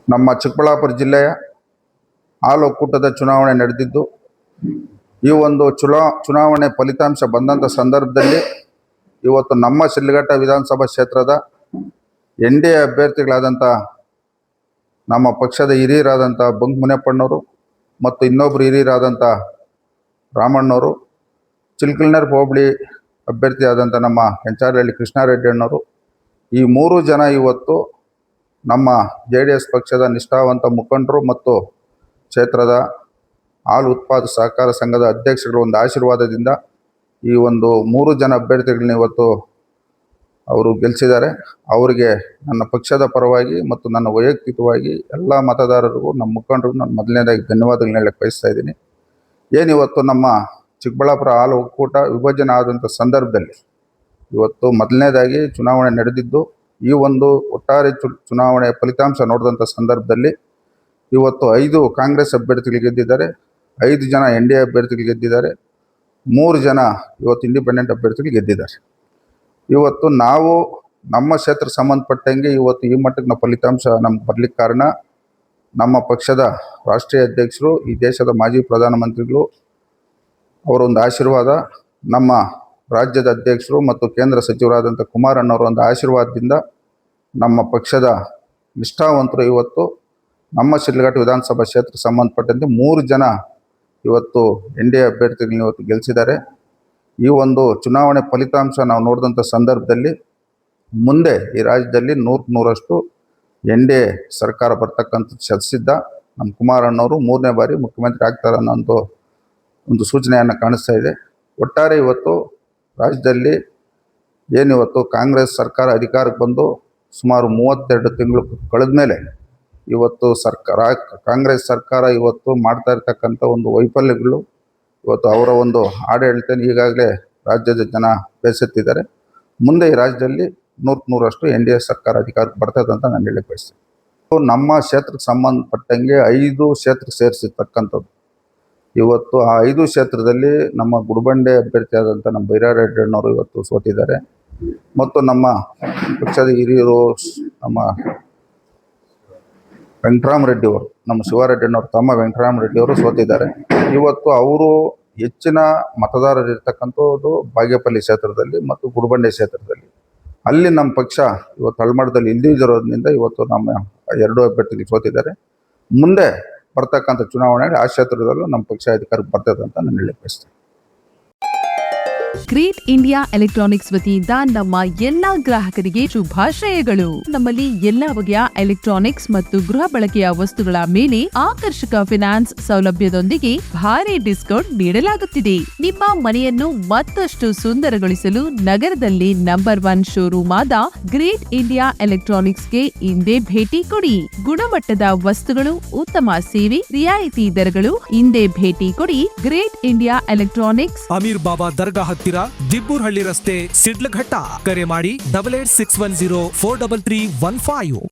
ನಮ್ಮ ಚಿಕ್ಕಬಳ್ಳಾಪುರ ಜಿಲ್ಲೆಯ ಹಾಲು ಒಕ್ಕೂಟದ ಚುನಾವಣೆ ನಡೆದಿದ್ದು, ಈ ಒಂದು ಚುನಾವಣೆ ಫಲಿತಾಂಶ ಬಂದಂಥ ಸಂದರ್ಭದಲ್ಲಿ ಇವತ್ತು ನಮ್ಮ ಶಿಡ್ಲಘಟ್ಟ ವಿಧಾನಸಭಾ ಕ್ಷೇತ್ರದ NDA ಅಭ್ಯರ್ಥಿಗಳಾದಂಥ ನಮ್ಮ ಪಕ್ಷದ ಹಿರಿಯರಾದಂಥ ಬಂಕ್ ಮುನಿಯಪ್ಪಣ್ಣವರು ಮತ್ತು ಇನ್ನೊಬ್ಬರು ಹಿರಿಯರಾದಂಥ ರಾಮಣ್ಣವರು, ಚಿಲ್ಕಲ್ನರ್ ಹೋಬಳಿ ಅಭ್ಯರ್ಥಿಯಾದಂಥ ನಮ್ಮ ಕೆಂಚಾರಹಳ್ಳಿ ಕೃಷ್ಣಾರೆಡ್ಡಿ ಅಣ್ಣವರು, ಈ ಮೂರು ಜನ ಇವತ್ತು ನಮ್ಮ JDS ಪಕ್ಷದ ನಿಷ್ಠಾವಂತ ಮುಖಂಡರು ಮತ್ತು ಕ್ಷೇತ್ರದ ಹಾಲು ಉತ್ಪಾದಕ ಸಹಕಾರ ಸಂಘದ ಅಧ್ಯಕ್ಷಗಳ ಒಂದು ಆಶೀರ್ವಾದದಿಂದ ಈ ಒಂದು ಮೂರು ಜನ ಅಭ್ಯರ್ಥಿಗಳನ್ನ ಇವತ್ತು ಅವರು ಗೆಲ್ಲಿಸಿದ್ದಾರೆ. ಅವರಿಗೆ ನನ್ನ ಪಕ್ಷದ ಪರವಾಗಿ ಮತ್ತು ನನ್ನ ವೈಯಕ್ತಿಕವಾಗಿ ಎಲ್ಲ ಮತದಾರರಿಗೂ, ನಮ್ಮ ಮುಖಂಡರಿಗೂ ನಾನು ಮೊದಲನೇದಾಗಿ ಧನ್ಯವಾದಗಳನ್ನ ಹೇಳಕ್ಕೆ ಬಯಸ್ತಾ ಇದ್ದೀನಿ. ಏನಿವತ್ತು ನಮ್ಮ ಚಿಕ್ಕಬಳ್ಳಾಪುರ ಹಾಲು ಒಕ್ಕೂಟ ವಿಭಜನೆ ಆದಂಥ ಸಂದರ್ಭದಲ್ಲಿ ಇವತ್ತು ಮೊದಲನೇದಾಗಿ ಚುನಾವಣೆ ನಡೆದಿದ್ದು, ಈ ಒಂದು ಒಟ್ಟಾರೆ ಚುನಾವಣೆ ಫಲಿತಾಂಶ ನೋಡಿದಂಥ ಸಂದರ್ಭದಲ್ಲಿ ಇವತ್ತು 5 ಕಾಂಗ್ರೆಸ್ ಅಭ್ಯರ್ಥಿಗಳು ಗೆದ್ದಿದ್ದಾರೆ, 5 ಜನ NDA ಅಭ್ಯರ್ಥಿಗಳು ಗೆದ್ದಿದ್ದಾರೆ, 3 ಜನ ಇವತ್ತು ಇಂಡಿಪೆಂಡೆಂಟ್ ಅಭ್ಯರ್ಥಿಗಳು ಗೆದ್ದಿದ್ದಾರೆ. ಇವತ್ತು ನಾವು ನಮ್ಮ ಕ್ಷೇತ್ರ ಸಂಬಂಧಪಟ್ಟಂಗೆ ಇವತ್ತು ಈ ಮಟ್ಟಕ್ಕೆ ನಾವು ಫಲಿತಾಂಶ ನಮ್ಗೆ ಬರ್ಲಿಕ್ಕೆ ಕಾರಣ ನಮ್ಮ ಪಕ್ಷದ ರಾಷ್ಟ್ರೀಯ ಅಧ್ಯಕ್ಷರು, ಈ ದೇಶದ ಮಾಜಿ ಪ್ರಧಾನಮಂತ್ರಿಗಳು ಅವರೊಂದು ಆಶೀರ್ವಾದ, ನಮ್ಮ ರಾಜ್ಯದ ಅಧ್ಯಕ್ಷರು ಮತ್ತು ಕೇಂದ್ರ ಸಚಿವರಾದಂಥ ಕುಮಾರಣ್ಣವರ ಒಂದು ಆಶೀರ್ವಾದದಿಂದ ನಮ್ಮ ಪಕ್ಷದ ನಿಷ್ಠಾವಂತರು ಇವತ್ತು ನಮ್ಮ ಶಿಡ್ಲಘಟ್ಟ ವಿಧಾನಸಭಾ ಕ್ಷೇತ್ರ ಸಂಬಂಧಪಟ್ಟಂತೆ 3 ಜನ ಇವತ್ತು NDA ಅಭ್ಯರ್ಥಿಗಳನ್ನ ಇವತ್ತು ಗೆಲ್ಲಿಸಿದ್ದಾರೆ. ಈ ಒಂದು ಚುನಾವಣೆ ಫಲಿತಾಂಶ ನಾವು ನೋಡಿದಂಥ ಸಂದರ್ಭದಲ್ಲಿ ಮುಂದೆ ಈ ರಾಜ್ಯದಲ್ಲಿ 100% NDA ಸರ್ಕಾರ ಬರ್ತಕ್ಕಂಥದ್ದು ಶತಸಿದ್ಧ. ನಮ್ಮ ಕುಮಾರಣ್ಣವರು 3ನೇ ಬಾರಿ ಮುಖ್ಯಮಂತ್ರಿ ಆಗ್ತಾರೆ ಅನ್ನೋ ಒಂದು ಸೂಚನೆಯನ್ನು ಕಾಣಿಸ್ತಾ ಇದೆ. ಒಟ್ಟಾರೆ ಇವತ್ತು ರಾಜ್ಯದಲ್ಲಿ ಏನಿವತ್ತು ಕಾಂಗ್ರೆಸ್ ಸರ್ಕಾರ ಅಧಿಕಾರಕ್ಕೆ ಬಂದು ಸುಮಾರು 32 ತಿಂಗಳು ಕಳೆದ ಮೇಲೆ ಇವತ್ತು ಕಾಂಗ್ರೆಸ್ ಸರ್ಕಾರ ಇವತ್ತು ಮಾಡ್ತಾ ಇರ್ತಕ್ಕಂಥ ಒಂದು ವೈಫಲ್ಯಗಳು, ಇವತ್ತು ಅವರ ಒಂದು ಆಡಳಿತ ಈಗಾಗಲೇ ರಾಜ್ಯದ ಜನ ಬೇಸತ್ತಿದ್ದಾರೆ. ಮುಂದೆ ಈ ರಾಜ್ಯದಲ್ಲಿ 100% NDA ಸರ್ಕಾರ ಅಧಿಕಾರಕ್ಕೆ ಬರ್ತದೆ ಅಂತ ನಾನು ಹೇಳಕ್ಕೆ ಬಯಸ್ತೀನಿ. ನಮ್ಮ ಕ್ಷೇತ್ರಕ್ಕೆ ಸಂಬಂಧಪಟ್ಟಂಗೆ 5 ಕ್ಷೇತ್ರ ಸೇರಿಸಿರ್ತಕ್ಕಂಥದ್ದು. ಇವತ್ತು ಆ 5 ಕ್ಷೇತ್ರದಲ್ಲಿ ನಮ್ಮ ಗುಡಿಬಂಡೆ ಅಭ್ಯರ್ಥಿಯಾದಂಥ ನಮ್ಮ ಬೈರಾರೆಡ್ಡಿ ಅಣ್ಣವರು ಇವತ್ತು ಸೋತಿದ್ದಾರೆ ಮತ್ತು ನಮ್ಮ ಪಕ್ಷದ ಹಿರಿಯರು ನಮ್ಮ ವೆಂಕಟರಾಮರೆಡ್ಡಿ ಅವರು, ನಮ್ಮ ಶಿವಾರೆಡ್ಡಿ ಅಣ್ಣವ್ರ ತಮ್ಮ ವೆಂಕಟರಾಮರೆಡ್ಡಿ ಅವರು ಸೋತಿದ್ದಾರೆ. ಇವತ್ತು ಅವರು ಹೆಚ್ಚಿನ ಮತದಾರರಿರ್ತಕ್ಕಂಥದ್ದು ಬಾಗೇಪಲ್ಲಿ ಕ್ಷೇತ್ರದಲ್ಲಿ ಮತ್ತು ಗುಡಿಬಂಡೆ ಕ್ಷೇತ್ರದಲ್ಲಿ. ಅಲ್ಲಿ ನಮ್ಮ ಪಕ್ಷ ಇವತ್ತು ಹಳಮಠದಲ್ಲಿ ಇಲ್ಲದಿರೋದ್ರಿಂದ ಇವತ್ತು ನಮ್ಮ 2 ಅಭ್ಯರ್ಥಿಗಳು ಸೋತಿದ್ದಾರೆ. ಮುಂದೆ ಬರ್ತಕ್ಕಂಥ ಚುನಾವಣೆಯಲ್ಲಿ ಆ ಕ್ಷೇತ್ರದಲ್ಲೂ ನಮ್ಮ ಪಕ್ಷ ಅಧಿಕಾರಕ್ಕೆ ಬರ್ತದೆ ಅಂತ ನಾನು ಹೇಳಕ್ಕೆ ಬಯಸ್ತೇನೆ. ಗ್ರೇಟ್ ಇಂಡಿಯಾ ಎಲೆಕ್ಟ್ರಾನಿಕ್ಸ್ ವತಿಯಿಂದ ನಮ್ಮ ಎಲ್ಲಾ ಗ್ರಾಹಕರಿಗೆ ಶುಭಾಶಯಗಳು. ನಮ್ಮಲ್ಲಿ ಎಲ್ಲಾ ಬಗೆಯ ಎಲೆಕ್ಟ್ರಾನಿಕ್ಸ್ ಮತ್ತು ಗೃಹ ಬಳಕೆಯ ವಸ್ತುಗಳ ಮೇಲೆ ಆಕರ್ಷಕ ಫಿನಾನ್ಸ್ ಸೌಲಭ್ಯದೊಂದಿಗೆ ಭಾರಿ ಡಿಸ್ಕೌಂಟ್ ನೀಡಲಾಗುತ್ತಿದೆ. ನಿಮ್ಮ ಮನೆಯನ್ನು ಮತ್ತಷ್ಟು ಸುಂದರಗೊಳಿಸಲು ನಗರದಲ್ಲಿ ನಂಬರ್ 1 ಶೋರೂಮ್ ಆದ ಗ್ರೇಟ್ ಇಂಡಿಯಾ ಎಲೆಕ್ಟ್ರಾನಿಕ್ಸ್ಗೆ ಇಂದೇ ಭೇಟಿ ಕೊಡಿ. ಗುಣಮಟ್ಟದ ವಸ್ತುಗಳು, ಉತ್ತಮ ಸೇವೆ, ರಿಯಾಯಿತಿ ದರಗಳು. ಇಂದೇ ಭೇಟಿ ಕೊಡಿ. ಗ್ರೇಟ್ ಇಂಡಿಯಾ ಎಲೆಕ್ಟ್ರಾನಿಕ್ಸ್, ಅಮೀರ್ ಬಾಬಾ ದರ್ಗಾ ಹತ್ತಿರ, ದಿಬ್ಬೂರ್ಹಳ್ಳಿ ರಸ್ತೆ, ಶಿಡ್ಲಘಟ್ಟ. ಕರೆ ಮಾಡಿ 8861043315.